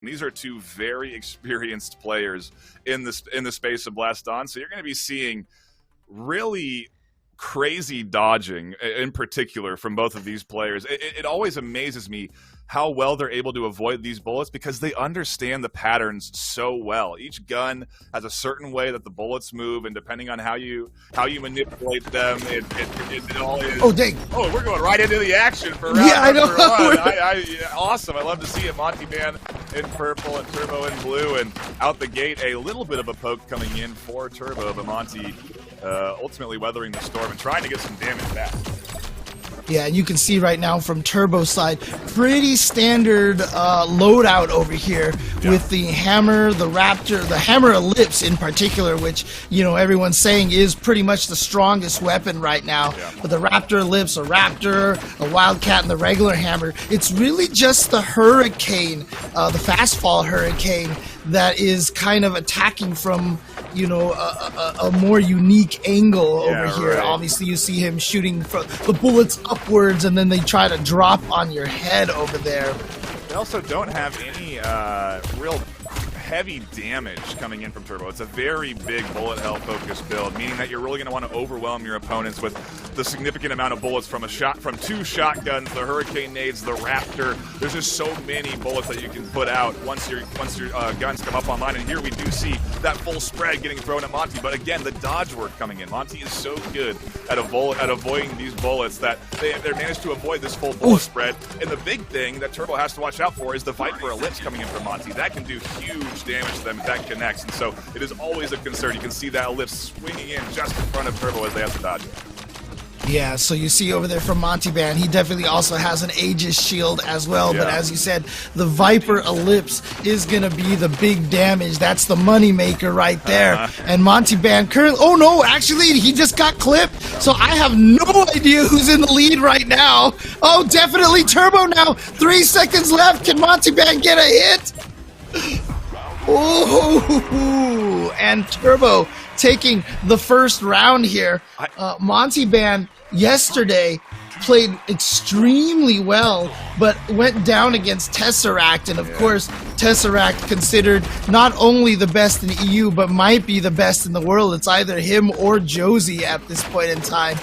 These are two very experienced players in the space of Blaston, so you're going to be seeing really crazy dodging in particular from both of these players. It always amazes me how well they're able to avoid these bullets because they understand the patterns so well. Each gun has a certain way that the bullets move, and depending on how you manipulate them, it all is. Oh dang! Oh, we're going right into the action for round number one. Awesome! I love to see it. Montybann in purple and Turb0 in blue, and out the gate a little bit of a poke coming in for Turb0, but Monty ultimately weathering the storm and trying to get some damage back. Yeah, and you can see right now from Turb0's side, pretty standard loadout over here with the hammer, the raptor, the hammer ellipse in particular, which, you know, everyone's saying is pretty much the strongest weapon right now. Yeah. But the raptor ellipse, a raptor, a wildcat, and the regular hammer, it's really just the hurricane, the fast fall hurricane, that is kind of attacking from, you know, a more unique angle over here. Right. Obviously, you see him shooting the bullets upwards, and then they try to drop on your head over there. They also don't have any real heavy damage coming in from Turb0. It's a very big bullet hell focused build, meaning that you're really going to want to overwhelm your opponents with the significant amount of bullets from two shotguns, the hurricane nades, the raptor. There's just so many bullets that you can put out once your guns come up online. And here we do see that full spread getting thrown at Monty. But again, the dodge work coming in. Monty is so good at avoiding these bullets that they managed to avoid this full bullet spread. And the big thing that Turb0 has to watch out for is the Viper ellipse coming in from Monty. That can do huge damage to them if that connects, and so it is always a concern. You can see that ellipse swinging in just in front of Turb0 as they have to dodge it. Yeah, so you see over there from Montybann, he definitely also has an Aegis shield as well, but as you said, the Viper ellipse is going to be the big damage. That's the money maker right there. And Montybann currently, oh no, actually he just got clipped, so I have no idea who's in the lead right now. Oh, definitely Turb0 now. 3 seconds left. Can Montybann get a hit? Oh, and Turb0 taking the first round here. Montybann yesterday played extremely well, but went down against Tesseract, and of course, Tesseract considered not only the best in EU, but might be the best in the world. It's either him or Josie at this point in time.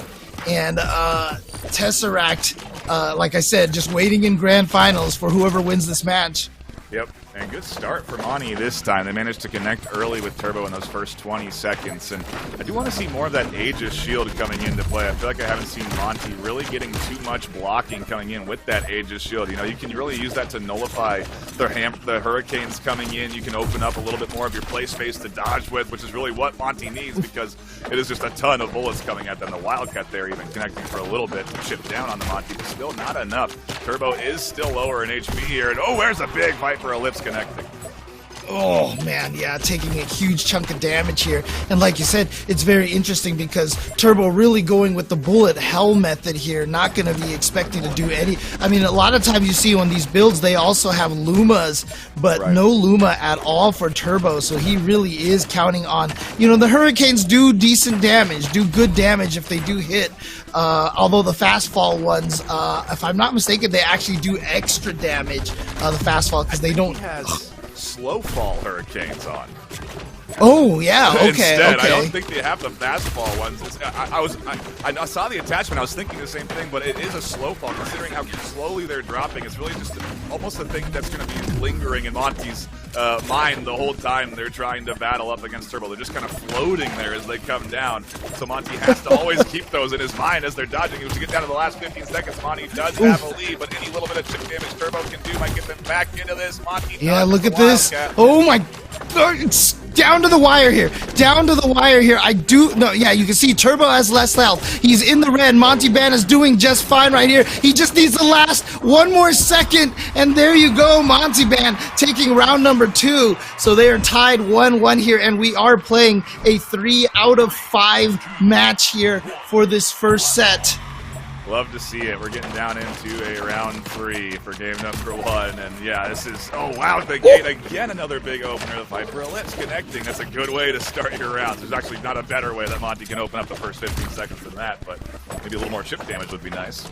And Tesseract, like I said, just waiting in grand finals for whoever wins this match. Yep, and good start for Monty this time. They managed to connect early with Turb0 in those first 20 seconds, and I do want to see more of that Aegis shield coming into play. I feel like I haven't seen Monty really getting too much blocking coming in with that Aegis shield. You know, you can really use that to nullify the hurricanes coming in. You can open up a little bit more of your play space to dodge with, which is really what Monty needs because it is just a ton of bullets coming at them. The Wildcat there even connecting for a little bit to chip down on the Monty, but still not enough. Turb0 is still lower in HP here, and oh, where's a big fight for ellipse connecting? Oh man, yeah, taking a huge chunk of damage here. And like you said, it's very interesting because Turb0 really going with the bullet hell method here, not going to be expecting to do any. I mean, a lot of times you see on these builds, they also have Lumas, but no Luma at all for Turb0, so he really is counting on, you know, the Hurricanes do decent damage, do good damage if they do hit. Although the fast fall ones, if I'm not mistaken, they actually do extra damage, the fast fall, because they don't... slow fall hurricanes on. Oh yeah, okay. Instead, I don't think they have the fast fall ones. I saw the attachment. I was thinking the same thing, but it is a slow fall considering how slowly they're dropping. It's really just almost a thing that's going to be lingering in Monty's mind the whole time they're trying to battle up against Turb0. They're just kind of floating there as they come down. So Monty has to always keep those in his mind as they're dodging. As we get down to the last 15 seconds, Monty does have a lead, but any little bit of chip damage Turb0 can do might get them back into this. Monty, yeah, look at this. Oh my God, it's down to the wire here. Down to the wire here. Yeah, you can see Turb0 has less health. He's in the red. Montybann is doing just fine right here. He just needs the last one more second, and there you go. Montybann taking round number 2. So they are tied 1-1 here, and we are playing a 3 out of 5 match here for this first set. Love to see it. We're getting down into a round 3 for game number 1. And yeah, this is, oh wow, the gate again, another big opener. The Viper ellipse connecting. That's a good way to start your rounds. There's actually not a better way that Monty can open up the first 15 seconds than that, but maybe a little more chip damage would be nice.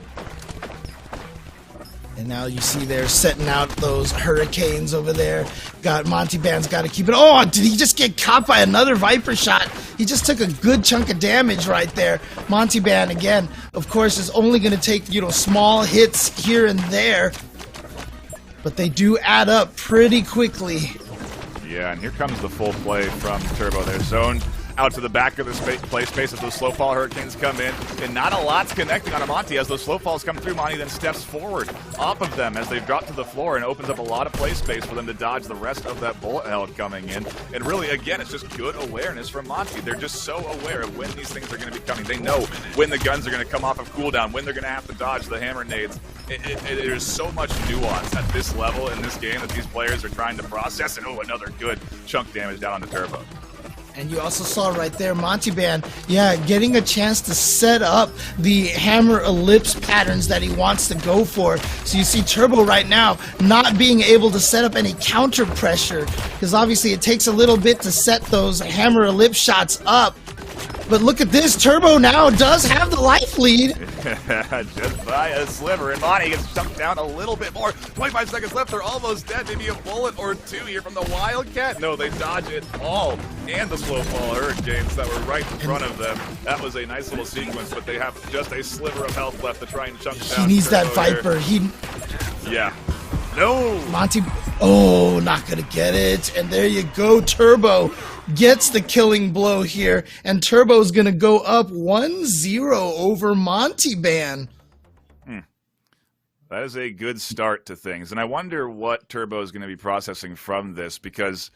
And now you see they're setting out those hurricanes over there. Got Montybann's got to keep it. Oh, did he just get caught by another Viper shot? He just took a good chunk of damage right there. Montybann, again, of course, is only going to take, you know, small hits here and there. But they do add up pretty quickly. Yeah, and here comes the full play from Turbo. They're zoned out to the back of the play space as those slow fall hurricanes come in, and not a lot's connecting on a Monty. As those slow falls come through, Monty then steps forward off of them as they've dropped to the floor and opens up a lot of play space for them to dodge the rest of that bullet hell coming in. And really, again, it's just good awareness from Monty. They're just so aware of when these things are going to be coming. They know when the guns are going to come off of cooldown, when they're going to have to dodge the hammer nades. There's so much nuance at this level in this game that these players are trying to process, and another good chunk damage down on the Turbo. And you also saw right there, Montybann, yeah, getting a chance to set up the hammer ellipse patterns that he wants to go for. So you see Turbo right now not being able to set up any counter pressure, because obviously it takes a little bit to set those hammer ellipse shots up. But look at this, Turbo now does have the life lead. Just by a sliver, and Monty gets chunked down a little bit more. 25 seconds left, they're almost dead. Maybe a bullet or two here from the Wildcat. No, they dodge it all. And the slow fall hurricanes that were right in front of them. That was a nice little sequence, but they have just a sliver of health left to try and chunk down. He needs Turbo that Viper. Yeah. No! Monty, oh, not gonna get it. And there you go, Turbo gets the killing blow here, and Turbo's gonna go up 1-0 over Montybann. That is a good start to things, and I wonder what Turbo is going to be processing from this, because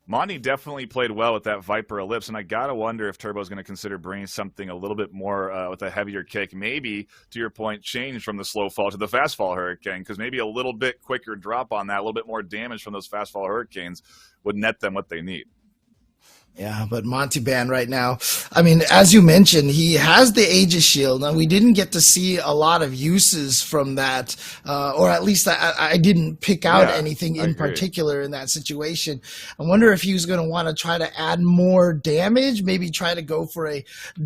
Monty definitely played well with that Viper ellipse, and I gotta wonder if Turbo is going to consider bringing something a little bit more with a heavier kick. Maybe, to your point, change from the slow fall to the fast fall hurricane, because maybe a little bit quicker drop on that, a little bit more damage from those fast fall hurricanes would net them what they need. Yeah, but Montybann right now, I mean, as you mentioned, he has the Aegis Shield. Now, we didn't get to see a lot of uses from that, or at least I didn't pick out anything in particular in that situation. I wonder if he was going to want to try to add more damage, maybe try to go for a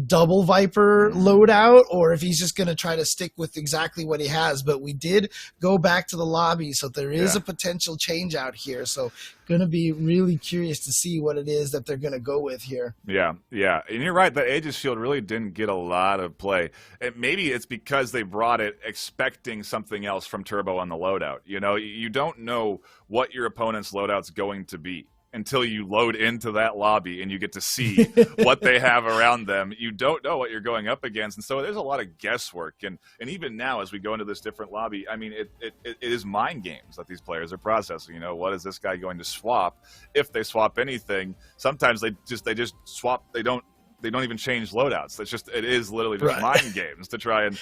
double Viper loadout, or if he's just going to try to stick with exactly what he has. But we did go back to the lobby, so there is a potential change out here. So going to be really curious to see what it is that they're going to go with here. Yeah, and you're right, that Aegis Shield really didn't get a lot of play. And maybe it's because they brought it expecting something else from Turbo on the loadout. You know, you don't know what your opponent's loadout's going to be until you load into that lobby and you get to see what they have around them. You don't know what you're going up against, and so there's a lot of guesswork. And even now, as we go into this different lobby, I mean, it is mind games that these players are processing. You know, what is this guy going to swap? If they swap anything, sometimes they just swap. They don't even change loadouts. It is literally just mind games to try and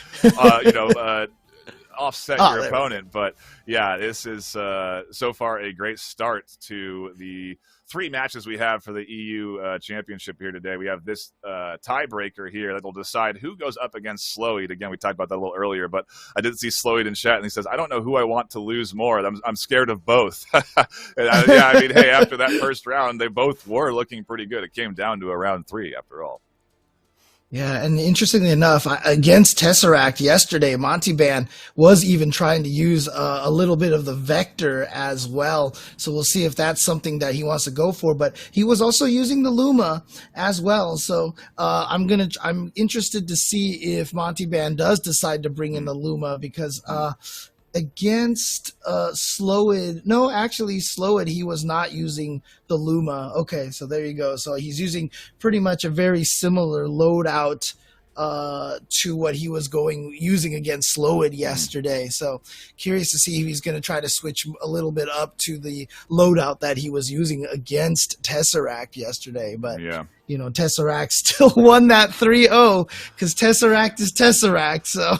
offset your opponent. But yeah, this is so far a great start to the 3 matches we have for the EU championship here today. We have this tiebreaker here that will decide who goes up against Sloweed. Again, we talked about that a little earlier, but I did see Sloweed in chat, and he says, I don't know who I want to lose more. I'm scared of both. I mean, hey, after that first round, they both were looking pretty good. It came down to a round 3 after all. Yeah, and interestingly enough, against Tesseract yesterday, Montybann was even trying to use a little bit of the Vector as well. So we'll see if that's something that he wants to go for. But he was also using the Luma as well. So I'm interested to see if Montybann does decide to bring in the Luma, because against Sloweed, no, actually Sloweed, he was not using the Luma. Okay, so there you go. So he's using pretty much a very similar loadout to what he was using against Sloweed yesterday. So curious to see if he's going to try to switch a little bit up to the loadout that he was using against Tesseract yesterday. But you know, Tesseract still won that 3-0 because Tesseract is Tesseract. So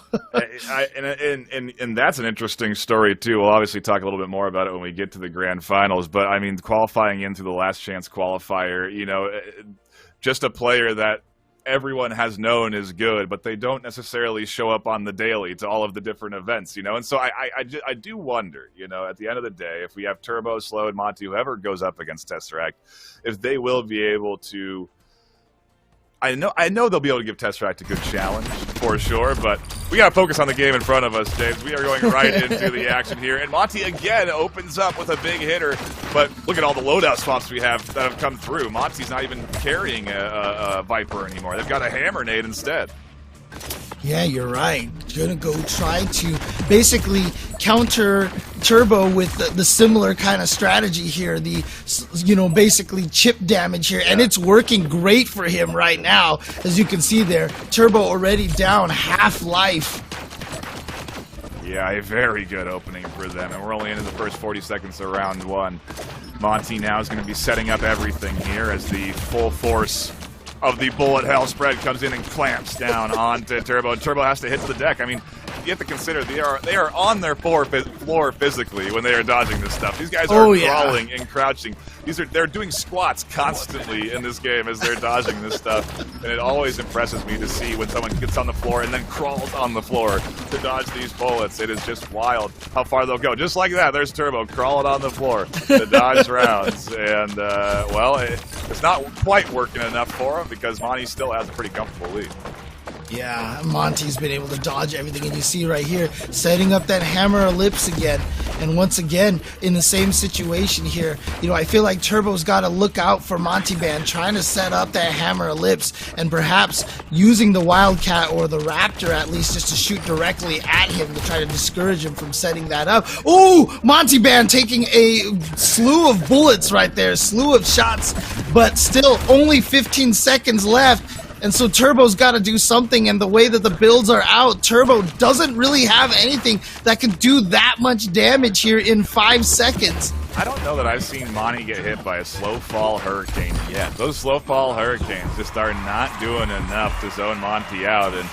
and that's an interesting story too. We'll obviously talk a little bit more about it when we get to the grand finals. But I mean, qualifying into the last chance qualifier, you know, just a player that everyone has known is good, but they don't necessarily show up on the daily to all of the different events, you know. And so I do wonder, you know, at the end of the day, if we have Turbo, Sloweed, Monty, whoever goes up against Tesseract, if they will be able to, I know they'll be able to give Tesseract a good challenge for sure, but we gotta focus on the game in front of us, James. We are going right into the action here, and Monty again opens up with a big hitter. But look at all the loadout swaps we have that have come through. Monty's not even carrying a Viper anymore. They've got a Hammer Nade instead. Yeah, you're right. Gonna go try to basically counter Turbo with the similar kind of strategy here. Basically chip damage here, and it's working great for him right now. As you can see there, Turbo already down half life. Yeah, a very good opening for them, and we're only into the first 40 seconds of round one. Monty now is going to be setting up everything here as the full force of the bullet hell spread comes in and clamps down onto Turbo, and Turbo has to hit the deck. I mean, you have to consider they are on their floor physically when they are dodging this stuff. These guys are crawling and crouching. They're doing squats constantly in this game as they're dodging this stuff, and it always impresses me to see when someone gets on the floor and then crawls on the floor to dodge these bullets. It is just wild how far they'll go. Just like that, there's Turbo crawling on the floor to dodge rounds, and well, it's not quite working enough for him because Monty still has a pretty comfortable lead. Yeah, Monty's been able to dodge everything, and you see right here, setting up that Hammer Ellipse again, and once again, in the same situation here, I feel like Turbo's got to look out for Montybann, trying to set up that Hammer Ellipse, and perhaps using the Wildcat or the Raptor at least just to shoot directly at him to try to discourage him from setting that up. Ooh, Montybann taking a slew of bullets right there, slew of shots, but still only 15 seconds left. And so Turbo's got to do something, and the way that the builds are out, Turbo doesn't really have anything that can do that much damage here in 5 seconds. I don't know that I've seen Monty get hit by a slow fall hurricane yet. Those slow fall hurricanes just are not doing enough to zone Monty out, and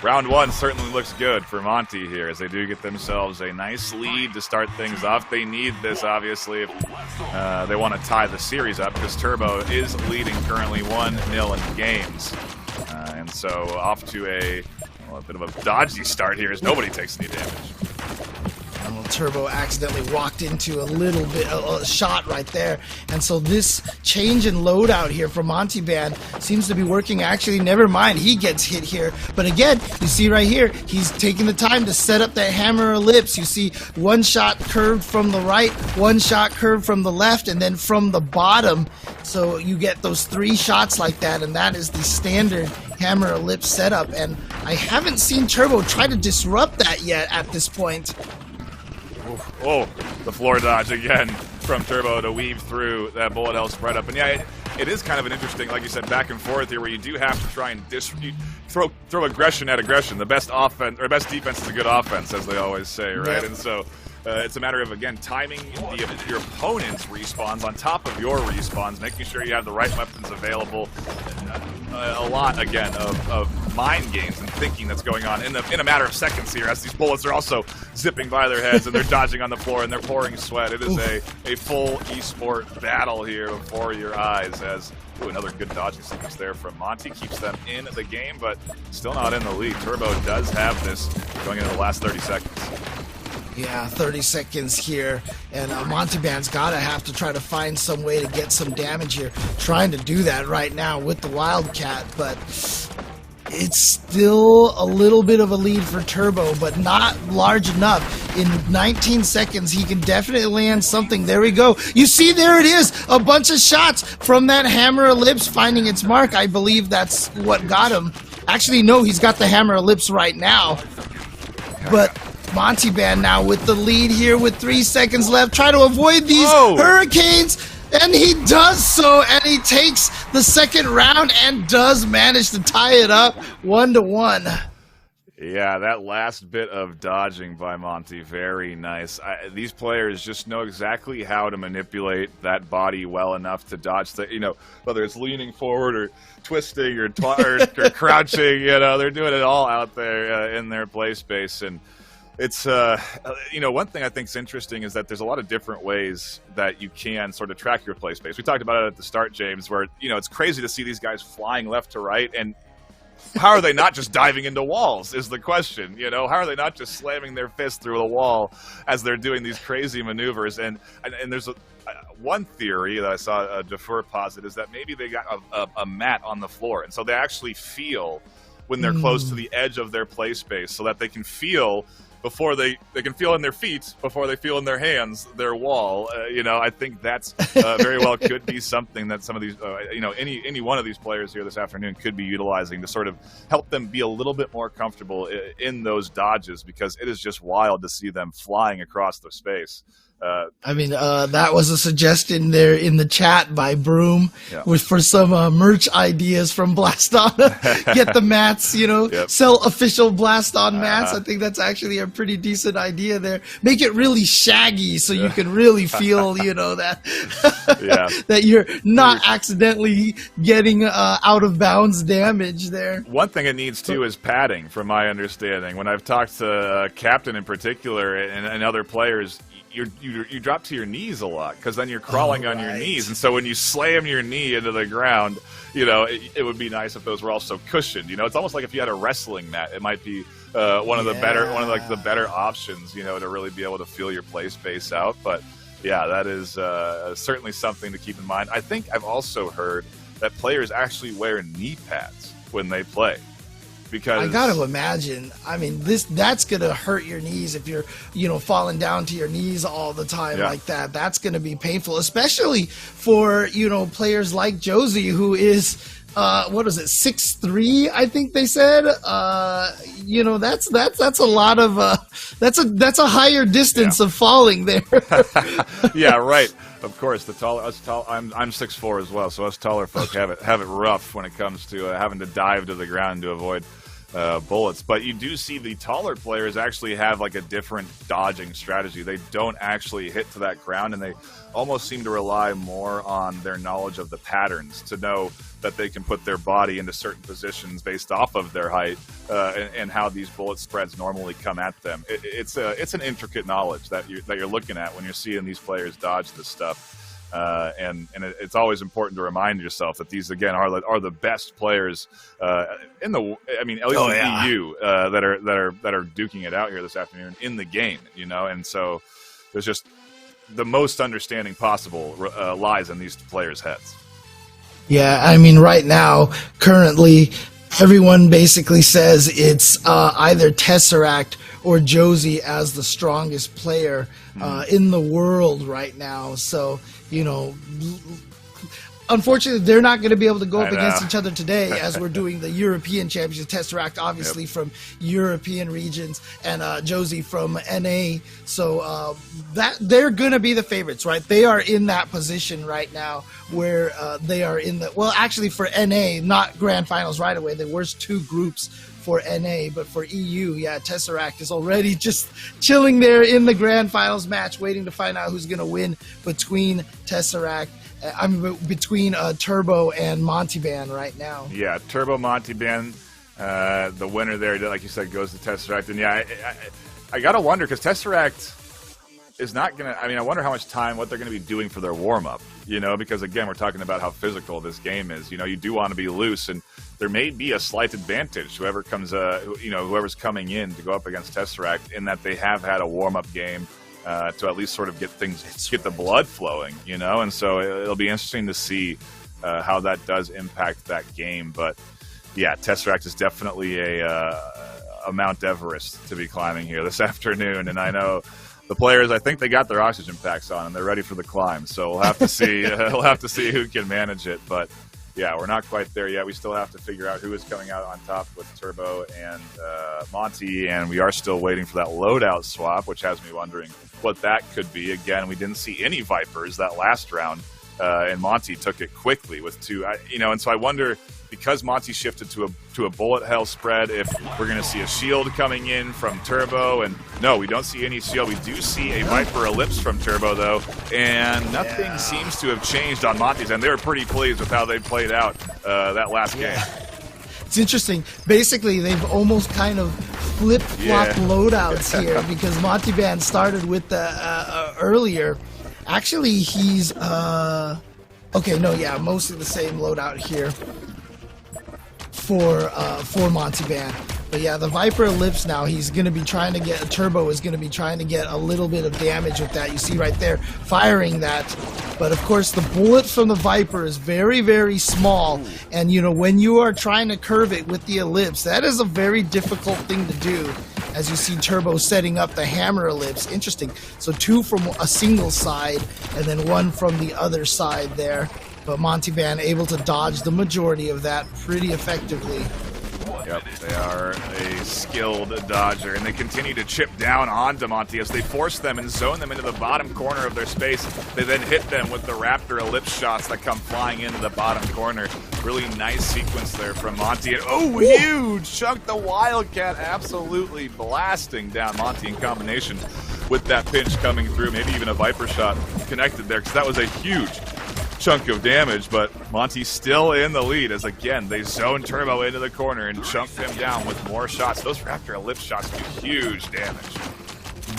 round one certainly looks good for Monty here as they do get themselves a nice lead to start things off. They need this, obviously, if they want to tie the series up, because Turbo is leading currently 1-0 in games. And so off to a bit of a dodgy start here as nobody takes any damage. Well, Turbo accidentally walked into a little bit a shot right there, and so this change in loadout here from Montybann seems to be working. Actually, never mind, he gets hit here, but again, you see right here, he's taking the time to set up that Hammer Ellipse. You see one shot curved from the right, one shot curved from the left, and then from the bottom, so you get those 3 shots like that, and that is the standard Hammer Ellipse setup, and I haven't seen Turbo try to disrupt that yet at this point. Oh, the floor dodge again from Turbo to weave through that bullet hell spread up. And yeah, it is kind of an interesting, like you said, back and forth here where you do have to try and throw aggression at aggression. The best offense or best defense is a good offense, as they always say, right? Yep. And so it's a matter of, again, timing your opponent's respawns on top of your respawns, making sure you have the right weapons available. A lot, again, of mind games and thinking that's going on in a matter of seconds here, as these bullets are also zipping by their heads and they're dodging on the floor and they're pouring sweat. It is a full esport battle here before your eyes, as another good dodging sequence there from Monty keeps them in the game, but still not in the lead. Turbo does have this going into the last 30 seconds. Yeah, 30 seconds here, and Montybann's gotta have to try to find some way to get some damage here. Trying to do that right now with the Wildcat, but it's still a little bit of a lead for Turbo, but not large enough. In 19 seconds, he can definitely land something. There we go. You see, there it is. A bunch of shots from that Hammer Ellipse finding its mark. I believe that's what got him. Actually, no, he's got the Hammer Ellipse right now. But Montybann now with the lead here with 3 seconds left. Try to avoid these hurricanes, and he does so, and he takes the second round and does manage to tie it up 1-1. Yeah, that last bit of dodging by Monty, very nice. These players just know exactly how to manipulate that body well enough to dodge the, whether it's leaning forward or twisting or crouching, they're doing it all out there in their play space. And it's, one thing I think is interesting is that there's a lot of different ways that you can sort of track your play space. We talked about it at the start, James, where, it's crazy to see these guys flying left to right, and how are they not just diving into walls is the question, you know? How are they not just slamming their fist through a wall as they're doing these crazy maneuvers? And there's one theory that I saw Defer posit is that maybe they got a mat on the floor, and so they actually feel when they're close to the edge of their play space, so that they can feel before they can feel in their feet before they feel in their hands their wall. You know, I think that's very well could be something that some of these, you know, any one of these players here this afternoon could be utilizing to sort of help them be a little bit more comfortable in those dodges, because it is just wild to see them flying across the space. I mean, that was a suggestion there in the chat by Broom, with for some merch ideas from Blaston. Get the mats, you know, sell official Blaston mats. I think that's actually a pretty decent idea there. Make it really shaggy so you can really feel, you know, that that you're not accidentally getting out of bounds damage there. One thing it needs too is padding, from my understanding. When I've talked to Captain in particular and other players, you drop to your knees a lot, because then you're crawling on your knees, and so when you slam your knee into the ground, you know, it would be nice if those were also cushioned. You know, it's almost like if you had a wrestling mat, it might be one of the better options, you know, to really be able to feel your play space out. But yeah, that is certainly something to keep in mind. I think I've also heard that players actually wear knee pads when they play. Because I got to imagine, I mean, that's going to hurt your knees if you're, you know, falling down to your knees all the time like that. That's going to be painful, especially for, you know, players like Josie, who is, what is it, 6'3", I think they said. You know, that's a lot of, that's a higher distance of falling there. Yeah, right. Of course, I'm 6'4" as well, so us taller folk have it rough when it comes to having to dive to the ground to avoid bullets. But you do see the taller players actually have like a different dodging strategy. They don't actually hit to that ground, and they almost seem to rely more on their knowledge of the patterns to know that they can put their body into certain positions based off of their height and how these bullet spreads normally come at them. It's an intricate knowledge that you're looking at when you're seeing these players dodge this stuff. And it's always important to remind yourself that these, again, are the best players in the, I mean, at least in the EU that are duking it out here this afternoon in the game, you know. And so there's just the most understanding possible lies in these players' heads. Yeah, I mean, right now, currently, everyone basically says it's either Tesseract or Josie as the strongest player in the world right now. So, you know, unfortunately, they're not going to be able to go up against each other today, as we're doing the European Championship. Tesseract, obviously, from European regions, and Josie from NA. So that they're going to be the favorites, right? They are in that position right now where they are in the, well, actually for NA, not grand finals right away. There was 2 groups for NA, but for EU, yeah, Tesseract is already just chilling there in the grand finals match, waiting to find out who's going to win between Tesseract. I mean, between Turbo and Montybann right now. Yeah, Turbo, Montybann, the winner there, like you said, goes to Tesseract. And yeah, I got to wonder, because Tesseract is not going to, I mean, I wonder how much time, what they're going to be doing for their warm-up, you know, because again, we're talking about how physical this game is. You know, you do want to be loose, and there may be a slight advantage, whoever comes, you know, whoever's coming in to go up against Tesseract, in that they have had a warm-up game to at least sort of get the blood flowing, you know. And so it'll be interesting to see how that does impact that game. But yeah, Tesseract is definitely a Mount Everest to be climbing here this afternoon, and I know the players, I think they got their oxygen packs on and they're ready for the climb. So we'll have to see. We'll have to see who can manage it. But yeah, we're not quite there yet. We still have to figure out who is coming out on top with Turbo and Monty, and we are still waiting for that loadout swap, which has me wondering what that could be. Again, we didn't see any Vipers that last round, and Monty took it quickly with 2. You know, and so I wonder, because Monty shifted to a bullet hell spread, if we're going to see a shield coming in from Turbo. And no, we don't see any shield. We do see a Viper Ellipse from Turbo, though, and nothing seems to have changed on Monty's end. They were pretty pleased with how they played out that last game. It's interesting. Basically, they've almost kind of flip-flop loadouts here, because Montybann started with the earlier. Actually, he's okay. No, yeah, mostly the same loadout here. for Montybann. But yeah, the Viper Ellipse now, he's going to be trying to get, Turbo is going to be trying to get a little bit of damage with that. You see right there, firing that. But of course, the bullet from the Viper is very, very small. And you know, when you are trying to curve it with the Ellipse, that is a very difficult thing to do. As you see Turbo setting up the hammer Ellipse. Interesting. So 2 from a single side, and then 1 from the other side there. But Montybann able to dodge the majority of that pretty effectively. Yep, they are a skilled dodger, and they continue to chip down onto Monty as they force them and zone them into the bottom corner of their space. They then hit them with the Raptor Ellipse shots that come flying into the bottom corner. Really nice sequence there from Monty. And oh, huge chunk! The Wildcat absolutely blasting down Monty in combination with that pinch coming through. Maybe even a Viper shot connected there, because that was a huge chunk of damage, but Monty's still in the lead as again they zone Turbo into the corner and chunk him down with more shots. Those Raptor Ellipse shots do huge damage.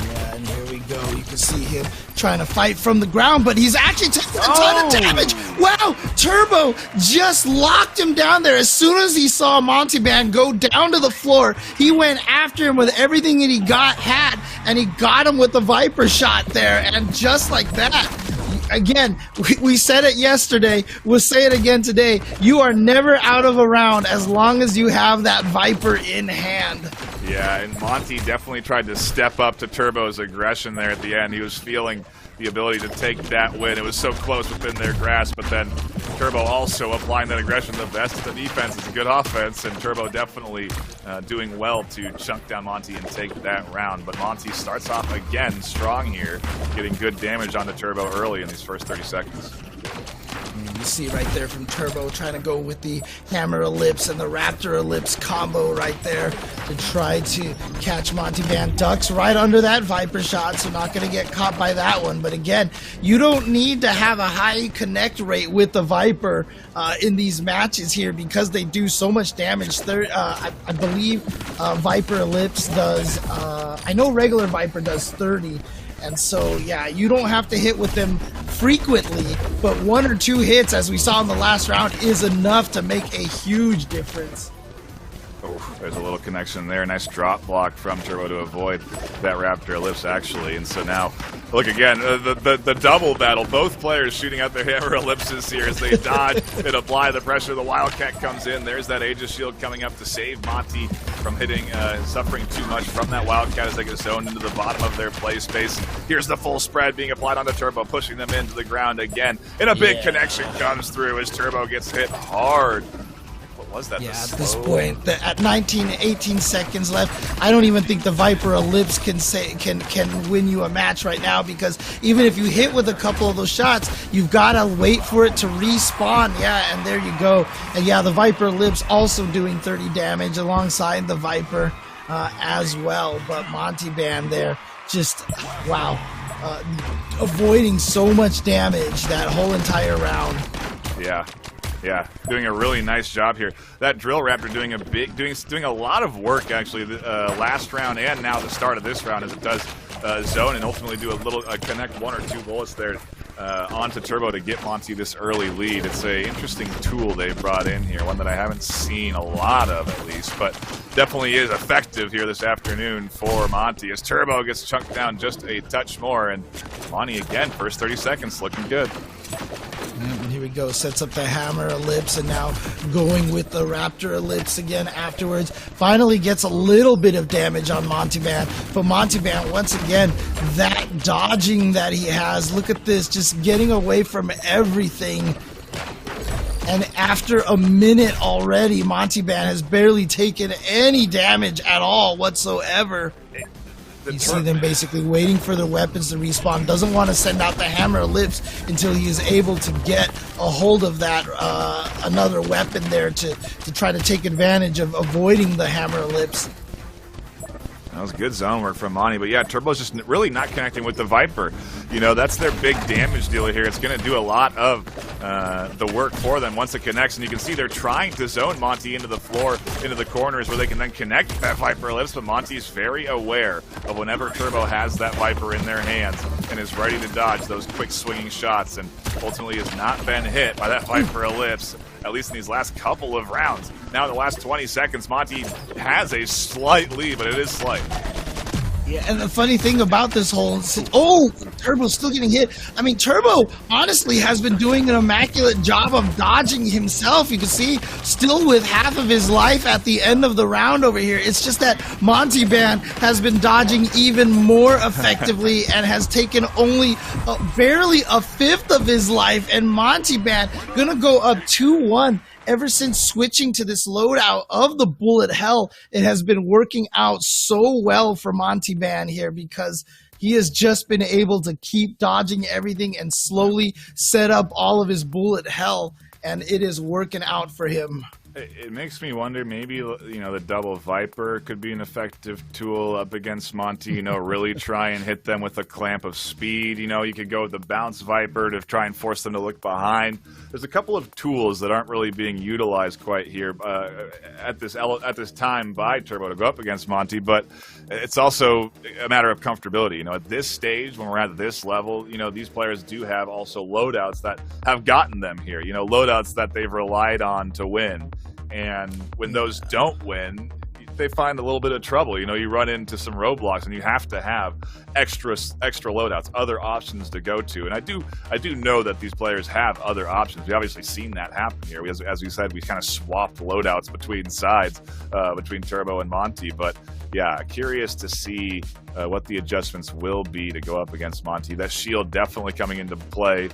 Yeah, and here we go. You can see him trying to fight from the ground, but he's actually taking a ton of damage. Wow, Turbo just locked him down there. As soon as he saw Montybann go down to the floor, he went after him with everything that he had, and he got him with the Viper shot there, and just like that. Again, we said it yesterday, we'll say it again today, you are never out of a round as long as you have that Viper in hand. Yeah, and Monty definitely tried to step up to Turbo's aggression there at the end. He was feeling the ability to take that win. It was so close within their grasp, but then Turbo also applying that aggression. The best of the defense is a good offense, and Turbo definitely doing well to chunk down Monty and take that round. But Monty starts off again strong here, getting good damage onto Turbo early in these first 30 seconds. You see right there from Turbo trying to go with the Hammer Ellipse and the Raptor Ellipse combo right there to try to catch Montybann. Ducks right under that Viper shot, so not going to get caught by that one. But again, you don't need to have a high connect rate with the Viper in these matches here because they do so much damage. I believe Viper Ellipse does, I know regular Viper does 30. And so, yeah, you don't have to hit with them frequently, but 1 or 2 hits, as we saw in the last round, is enough to make a huge difference. Oh, there's a little connection there. Nice drop block from Turbo to avoid that Raptor Ellipse, actually. And so now, look again, the double battle. Both players shooting out their Hammer Ellipses here as they dodge and apply the pressure. The Wildcat comes in. There's that Aegis Shield coming up to save Monty from hitting, suffering too much from that Wildcat as they get zoned into the bottom of their play space. Here's the full spread being applied onto Turbo, pushing them into the ground again. And a big connection comes through as Turbo gets hit hard. Was that at this point, at 18 seconds left, I don't even think the Viper Ellipse can win you a match right now, because even if you hit with a couple of those shots, you've got to wait for it to respawn. Yeah, and there you go. And yeah, the Viper Ellipse also doing 30 damage alongside the Viper as well. But Montybann there, just wow, avoiding so much damage that whole entire round. Yeah, doing a really nice job here. That Drill Raptor doing a lot of work actually. Last round and now the start of this round, as it does zone and ultimately do a connect 1 or 2 bullets there onto Turbo to get Monty this early lead. It's a interesting tool they brought in here, one that I haven't seen a lot of at least, but definitely is effective here this afternoon for Monty as Turbo gets chunked down just a touch more, and Monty again, first 30 seconds looking good. And here we go, sets up the Hammer Ellipse, and now going with the Raptor Ellipse again afterwards. Finally gets a little bit of damage on Montybann, but Montybann, once again, that dodging that he has, look at this, just getting away from everything. And after a minute already, Montybann has barely taken any damage at all whatsoever. You see them basically waiting for their weapons to respawn. Doesn't want to send out the Hammer Ellipse until he is able to get a hold of that another weapon there to try to take advantage of avoiding the Hammer Ellipse. That was good zone work from Monty, but yeah, Turbo's just really not connecting with the Viper. You know, that's their big damage dealer here. It's going to do a lot of the work for them once it connects. And you can see they're trying to zone Monty into the floor, into the corners where they can then connect that Viper Ellipse. But Monty's very aware of whenever Turbo has that Viper in their hands and is ready to dodge those quick swinging shots, and ultimately has not been hit by that Viper Ellipse, at least in these last couple of rounds. Now in the last 20 seconds, Monty has a slight lead, but it is slight. Yeah, and the funny thing about this whole... Oh, Turbo's still getting hit. I mean, Turbo, honestly, has been doing an immaculate job of dodging himself. You can see, still with half of his life at the end of the round over here. It's just that Montybann has been dodging even more effectively and has taken only barely a fifth of his life. And Montybann gonna go up 2-1. Ever since switching to this loadout of the Bullet Hell, it has been working out so well for Montybann here because he has just been able to keep dodging everything and slowly set up all of his Bullet Hell, and it is working out for him. It makes me wonder, maybe, you know, the double Viper could be an effective tool up against Monty, you know, really try and hit them with a clamp of speed. You know, you could go with the bounce Viper to try and force them to look behind. There's a couple of tools that aren't really being utilized quite here at this time by Turbo to go up against Monty, but it's also a matter of comfortability. You know, at this stage, when we're at this level, you know, these players do have also loadouts that have gotten them here, you know, loadouts that they've relied on to win. And when those don't win, they find a little bit of trouble. You know, you run into some roadblocks, and you have to have extra loadouts, other options to go to. And I do know that these players have other options. We obviously seen that happen here. As we said, we kind of swapped loadouts between sides, between Turbo and Monty. But yeah, curious to see what the adjustments will be to go up against Monty. That shield definitely coming into play,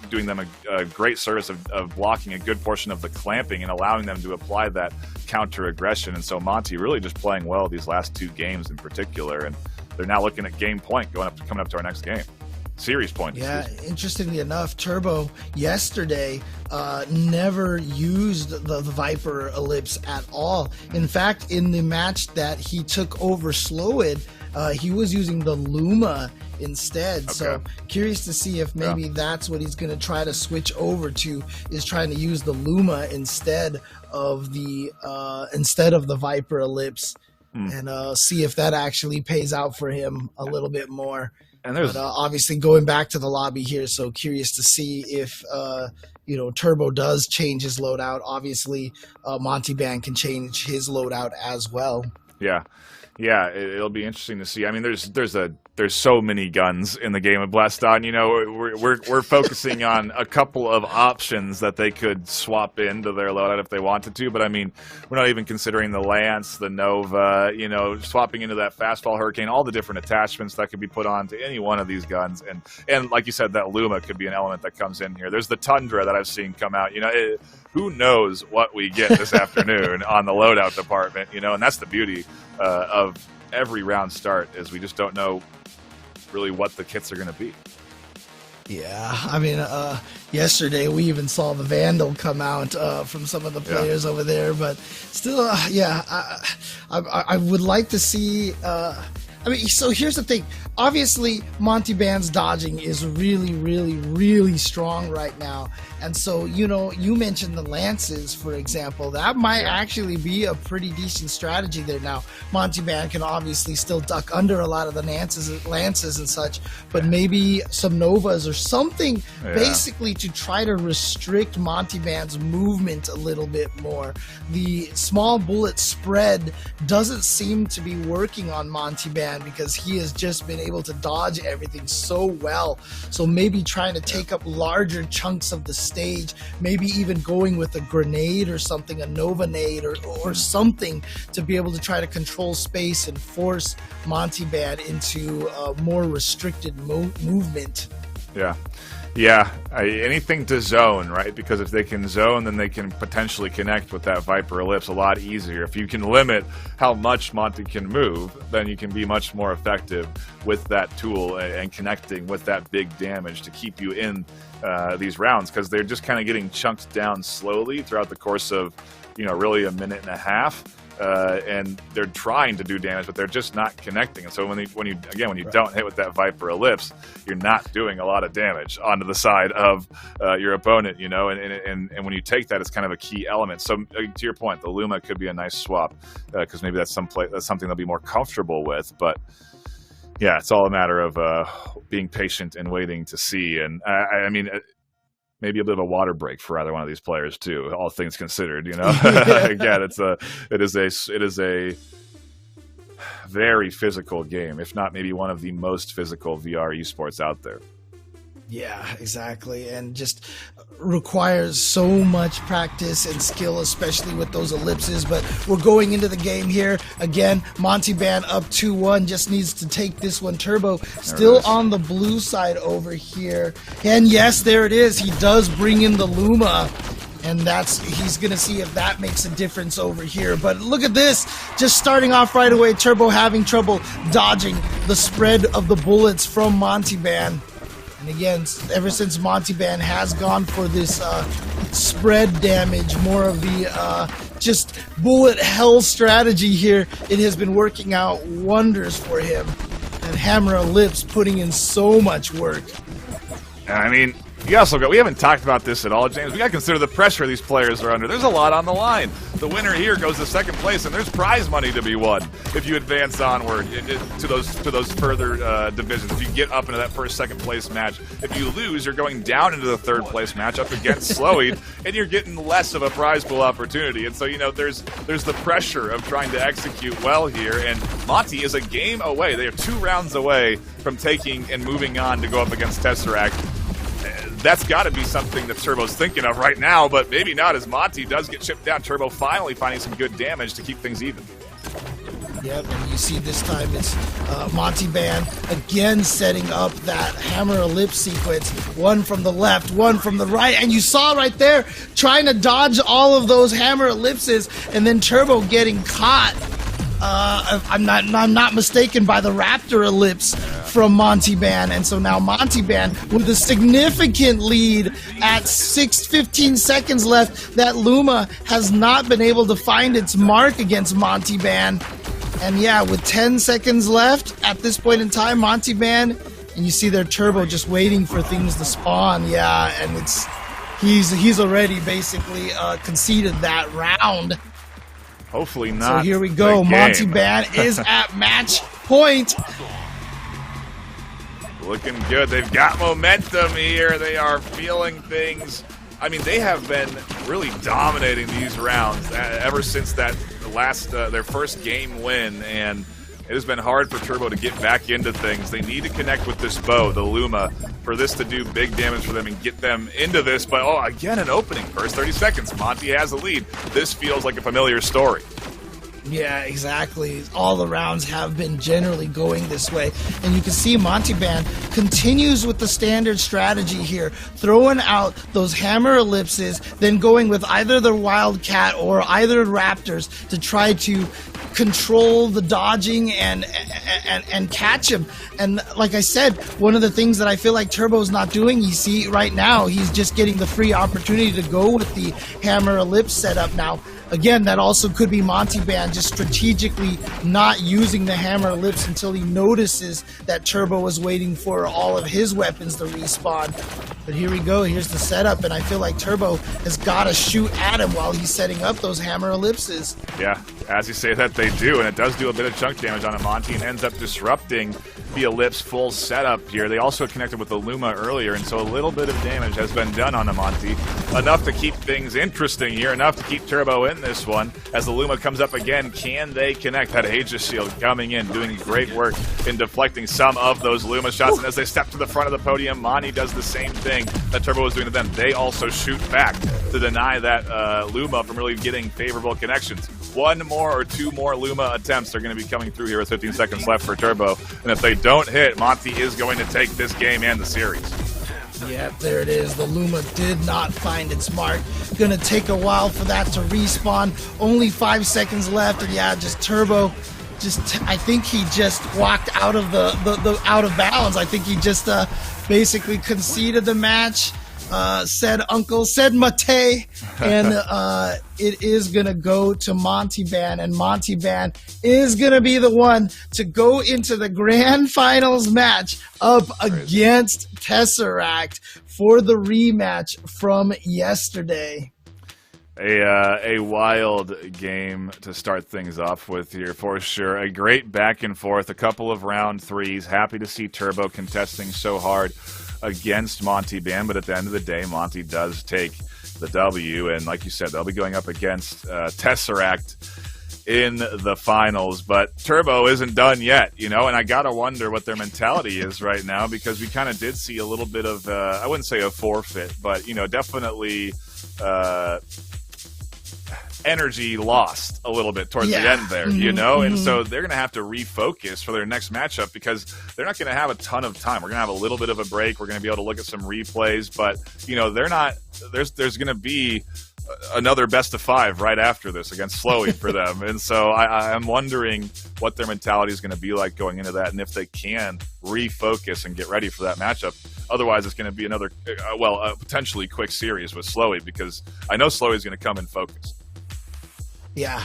doing them a great service of blocking a good portion of the clamping and allowing them to apply that counter aggression. And so Monty really just playing well these last two games in particular, and they're now looking at game point coming up to our next game. Series point. Yeah, interestingly enough, Turbo yesterday never used the Viper Ellipse at all. In fact, in the match that he took over Slowid, he was using the Luma instead. Okay. So curious to see if maybe that's what he's going to try to switch over to, is trying to use the Luma instead of the Viper Ellipse, and see if that actually pays out for him a little bit more. And there's obviously going back to the lobby here, so curious to see if you know, Turbo does change his loadout. Obviously, Montybann can change his loadout as well. Yeah, it'll be interesting to see. I mean, there's so many guns in the game of Blaston. You know, we're focusing on a couple of options that they could swap into their loadout if they wanted to. But I mean, we're not even considering the Lance, the Nova. You know, swapping into that Fastfall Hurricane, all the different attachments that could be put on to any one of these guns. And like you said, that Luma could be an element that comes in here. There's the Tundra that I've seen come out. You know, who knows what we get this afternoon on the loadout department? You know, and that's the beauty of every round start, is we just don't know really what the kits are going to be. Yeah, I mean, yesterday we even saw the Vandal come out from some of the players over there, but still, I would like to see. I mean, so here's the thing. Obviously, Montybann's dodging is really, really, really strong right now. And so, you know, you mentioned the Lances, for example. That might actually be a pretty decent strategy there. Now, Montybann can obviously still duck under a lot of the Lances and such, but maybe some Novas or something, basically to try to restrict Montybann's movement a little bit more. The small bullet spread doesn't seem to be working on Montybann because he has just been able to dodge everything so well. So maybe trying to take up larger chunks of the stage, maybe even going with a grenade or something, a Nova nade or something, to be able to try to control space and force Montybann into a more restricted movement. Anything to zone, right? Because if they can zone, then they can potentially connect with that Viper Ellipse a lot easier. If you can limit how much Monty can move, then you can be much more effective with that tool and connecting with that big damage to keep you in these rounds, because they're just kind of getting chunked down slowly throughout the course of, you know, really a minute and a half. and they're trying to do damage, but they're just not connecting. And so when you don't hit with that Viper Ellipse, you're not doing a lot of damage onto the side of your opponent, you know. And when you take that, it's kind of a key element. So to your point, the Luma could be a nice swap because maybe that's something they'll be more comfortable with, but. Yeah, it's all a matter of being patient and waiting to see. And I mean, maybe a bit of a water break for either one of these players too. All things considered, you know. Again, it is a very physical game, if not maybe one of the most physical VR esports out there. Yeah, exactly, and just requires so much practice and skill, especially with those ellipses. But we're going into the game here. Again, Montybann up 2-1, just needs to take this one. Turbo still on the blue side over here. And yes, there it is. He does bring in the Luma. And he's going to see if that makes a difference over here. But look at this. Just starting off right away, Turbo having trouble dodging the spread of the bullets from Montybann. And again, ever since Montybann has gone for this spread damage, more of the just bullet hell strategy here, it has been working out wonders for him. And Hammer Ellipse putting in so much work. I mean, we haven't talked about this at all, James. We got to consider the pressure these players are under. There's a lot on the line. The winner here goes to second place, and there's prize money to be won if you advance onward to those further divisions. If you get up into that first, second place match, if you lose, you're going down into the third place match up against Slowy, and you're getting less of a prize pool opportunity. And so, you know, there's the pressure of trying to execute well here. And Monty is a game away. They are 2 rounds away from taking and moving on to go up against Tesseract. That's got to be something that Turbo's thinking of right now, but maybe not, as Monty does get chipped down. Turbo finally finding some good damage to keep things even. Yep, and you see this time it's Montybann again setting up that Hammer Ellipse sequence. One from the left, one from the right, and you saw right there trying to dodge all of those Hammer Ellipses, and then Turbo getting caught. I'm not mistaken by the Raptor Ellipse from Montybann, and so now Montybann with a significant lead at 15 seconds left. That Luma has not been able to find its mark against Montybann, and yeah, with 10 seconds left at this point in time, Montybann, and you see their Turbo just waiting for things to spawn. Yeah, and he's already basically conceded that round. Hopefully not. So here we go. Montybann is at match point. Looking good. They've got momentum here. They are feeling things. I mean, they have been really dominating these rounds ever since that their first game win, and it has been hard for Turbo to get back into things. They need to connect with this bow, the Luma, for this to do big damage for them and get them into this. But, oh, again, an opening. First 30 seconds. Monty has the lead. This feels like a familiar story. Yeah, exactly. All the rounds have been generally going this way. And you can see Montybann continues with the standard strategy here, throwing out those Hammer Ellipses, then going with either the Wildcat or either Raptors to try to control the dodging and catch him. And like I said, one of the things that I feel like Turbo's not doing, you see right now, he's just getting the free opportunity to go with the Hammer Ellipse setup now. Again, that also could be Montybann just strategically not using the Hammer Ellipse until he notices that Turbo is waiting for all of his weapons to respawn. But here we go, here's the setup, and I feel like Turbo has got to shoot at him while he's setting up those Hammer Ellipses. Yeah, as you say that, they do, and it does do a bit of chunk damage on a Monty and ends up disrupting the Ellipse full setup here. They also connected with the Luma earlier, and so a little bit of damage has been done on the Monty. Enough to keep things interesting here, enough to keep Turbo in this one. As the Luma comes up again, can they connect? That Aegis Shield coming in, doing great work in deflecting some of those Luma shots. And as they step to the front of the podium, Monty does the same thing that Turbo was doing to them. They also shoot back to deny that Luma from really getting favorable connections. One more or two more Luma attempts are going to be coming through here with 15 seconds left for Turbo. And if they don't hit, Monty is going to take this game and the series. Yep, there it is. The Luma did not find its mark. Gonna take a while for that to respawn. Only 5 seconds left, and yeah, just Turbo. I think he just walked out of the out of bounds. I think he just basically conceded the match. said uncle, said Mate, and it is going to go to Montybann, and Montybann is going to be the one to go into the grand finals match up against Tesseract for the rematch from yesterday. A wild game to start things off with here, for sure. A great back and forth, a couple of round threes. Happy to see Turbo contesting so hard against Montybann, but at the end of the day, Monty does take the W, and like you said, they'll be going up against Tesseract in the finals. But Turbo isn't done yet, you know, and I gotta wonder what their mentality is right now, because we kind of did see a little bit of, I wouldn't say a forfeit, but, you know, definitely energy lost a little bit towards the end there, you know, and so they're going to have to refocus for their next matchup, because they're not going to have a ton of time. We're going to have a little bit of a break. We're going to be able to look at some replays, but, you know, they're not, there's going to be another best of 5 right after this against Slowy for them. And so I'm wondering what their mentality is going to be like going into that, and if they can refocus and get ready for that matchup. Otherwise, it's going to be another, a potentially quick series with Slowy, because I know Slowy is going to come in focus. Yeah.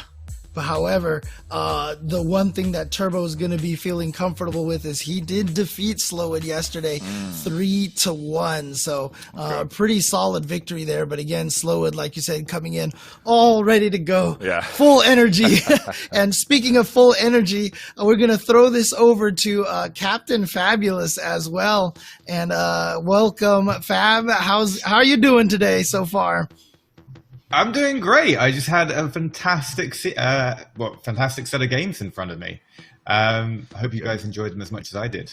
But however, the one thing that Turbo is going to be feeling comfortable with is he did defeat Slowid yesterday 3-1. So pretty solid victory there. But again, Slowid, like you said, coming in all ready to go. Yeah. Full energy. And speaking of full energy, we're going to throw this over to Captain Fabulous as well. And welcome, Fab. How are you doing today so far? I'm doing great. I just had a fantastic set of games in front of me. I hope you guys enjoyed them as much as I did.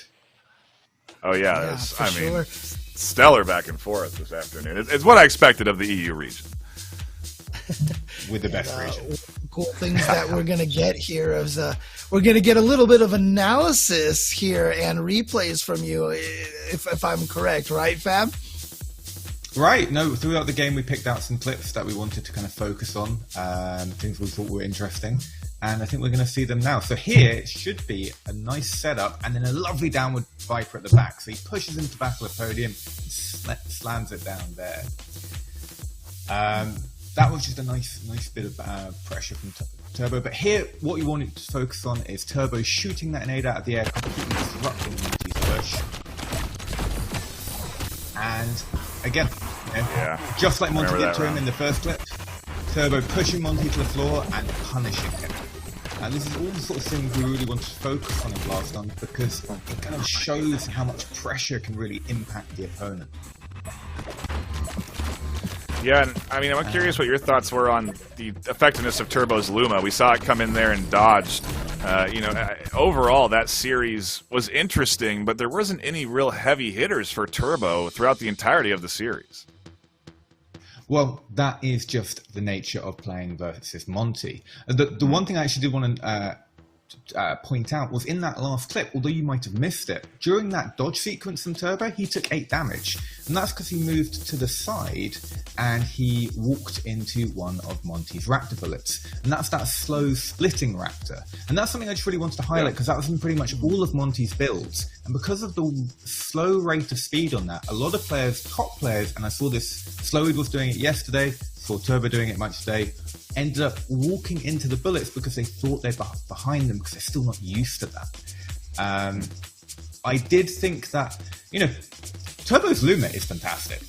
Oh, yeah. I mean, stellar back and forth this afternoon. It's what I expected of the EU region. With the best region. Cool things that we're going to get here is we're going to get a little bit of analysis here and replays from you, if I'm correct, right, Fab? Right. No, throughout the game we picked out some clips that we wanted to kind of focus on, things we thought were interesting, and I think we're going to see them now. So here it should be a nice setup, and then a lovely downward Viper at the back. So he pushes into the back of the podium and slams it down there. That was just a nice bit of pressure from Turbo. But here, what you wanted to focus on is Turbo shooting that nade out of the air, completely disrupting Monty's push. And again, just like Monty did to him in the first clip, Turbo pushing Monty to the floor and punishing him. And this is all the sort of things we really want to focus on in Blaston, because it kind of shows how much pressure can really impact the opponent. Yeah, and I mean, I'm curious what your thoughts were on the effectiveness of Turbo's Luma. We saw it come in there and dodged. Overall, that series was interesting, but there wasn't any real heavy hitters for Turbo throughout the entirety of the series. Well, that is just the nature of playing versus Monty. The one thing I actually did want to point out was in that last clip, although you might have missed it, during that dodge sequence from Turbo, he took 8 damage. And that's because he moved to the side and he walked into one of Monty's Raptor bullets. And that's that slow splitting Raptor. And that's something I just really wanted to highlight, because that was in pretty much all of Monty's builds. And because of the slow rate of speed on that, a lot of players, top players, and I saw this, Slowid was doing it yesterday, saw Turbo doing it much today, ended up walking into the bullets because they thought they're behind them, because they're still not used to that. I did think that, Turbo's Luma is fantastic,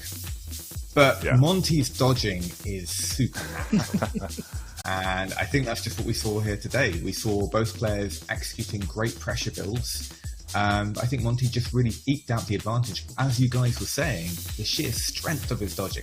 but Monty's dodging is supernatural. And I think that's just what we saw here today. We saw both players executing great pressure builds. I think Monty just really eked out the advantage. As you guys were saying, the sheer strength of his dodging.